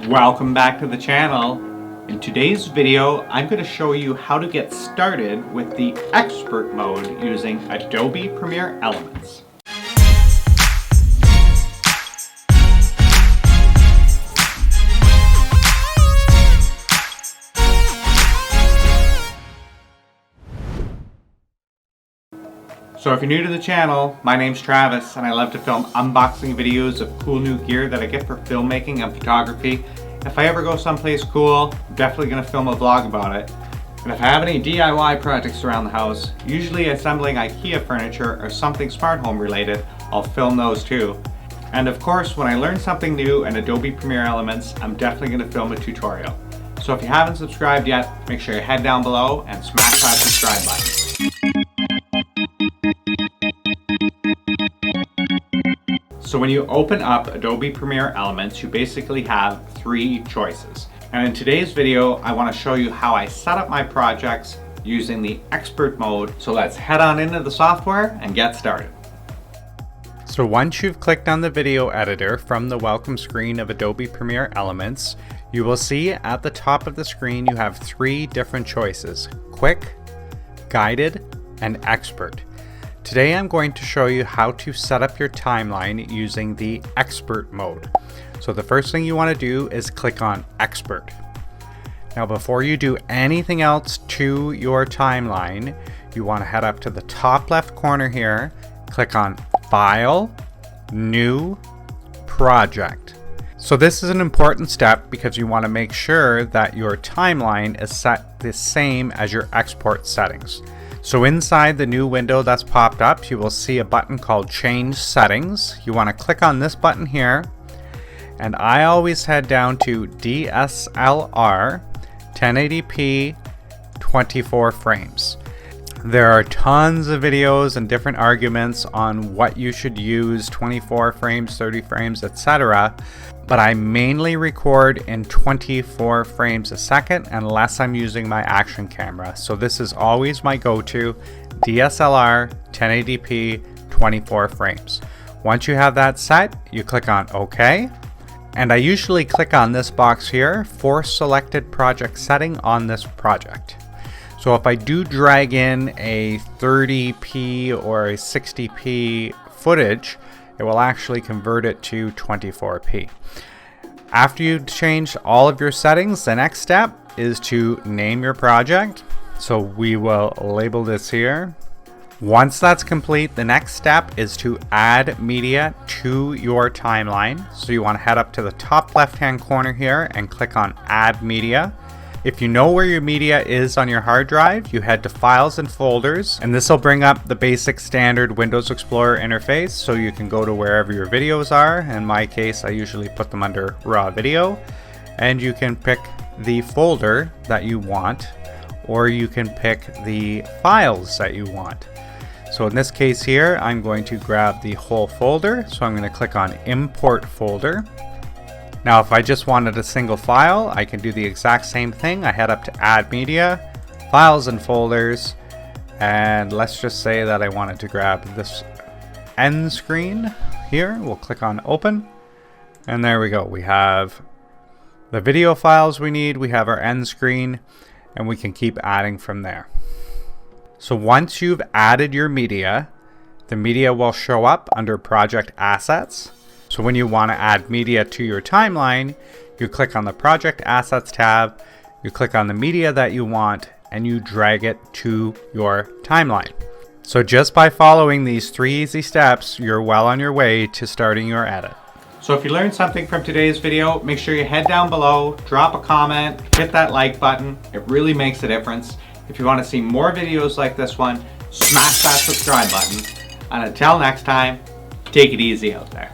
Welcome back to the channel. In today's video, I'm going to show you how to get started with the expert mode using Adobe Premiere Elements. So if you're new to the channel, my name's Travis and I love to film unboxing videos of cool new gear that I get for filmmaking and photography. If I ever go someplace cool, I'm definitely going to film a vlog about it. And if I have any DIY projects around the house, usually assembling IKEA furniture or something smart home related, I'll film those too. And of course, when I learn something new in Adobe Premiere Elements, I'm definitely going to film a tutorial. So if you haven't subscribed yet, make sure you head down below and smash that subscribe button. So when you open up Adobe Premiere Elements, you basically have three choices. And in today's video, I want to show you how I set up my projects using the expert mode. So let's head on into the software and get started. So once you've clicked on the video editor from the welcome screen of Adobe Premiere Elements, you will see at the top of the screen you have three different choices: quick, guided, and expert. Today I'm going to show you how to set up your timeline using the expert mode. So the first thing you want to do is click on expert. Now before you do anything else to your timeline, you want to head up to the top left corner here, click on File, New, Project. So this is an important step because you want to make sure that your timeline is set the same as your export settings. So inside the new window that's popped up, you will see a button called Change Settings. You want to click on this button here, and I always head down to DSLR 1080p 24 frames. There are tons of videos and different arguments on what you should use, 24 frames, 30 frames, etc. But I mainly record in 24 frames a second unless I'm using my action camera. So this is always my go-to, DSLR 1080p 24 frames. Once you have that set, you click on OK. And I usually click on this box here for selected project setting on this project. So if I do drag in a 30p or a 60p footage, it will actually convert it to 24p. After you've changed all of your settings, the next step is to name your project. So we will label this here. Once that's complete, the next step is to add media to your timeline. So you want to head up to the top left-hand corner here and click on Add Media. If you know where your media is on your hard drive, you head to Files and Folders, and this will bring up the basic standard Windows Explorer interface, so you can go to wherever your videos are. In my case, I usually put them under Raw Video, and you can pick the folder that you want, or you can pick the files that you want. So in this case here, I'm going to grab the whole folder, so I'm going to click on Import Folder. Now if I just wanted a single file, I can do the exact same thing. I head up to Add Media, Files and Folders, and let's just say that I wanted to grab this end screen here. We'll click on Open, and there we go. We have the video files we need, we have our end screen, and we can keep adding from there. So once you've added your media, the media will show up under Project Assets. So when you want to add media to your timeline, you click on the Project Assets tab, you click on the media that you want, and you drag it to your timeline. So just by following these three easy steps, you're well on your way to starting your edit. So if you learned something from today's video, make sure you head down below, drop a comment, hit that like button. It really makes a difference. If you want to see more videos like this one, smash that subscribe button. And until next time, take it easy out there.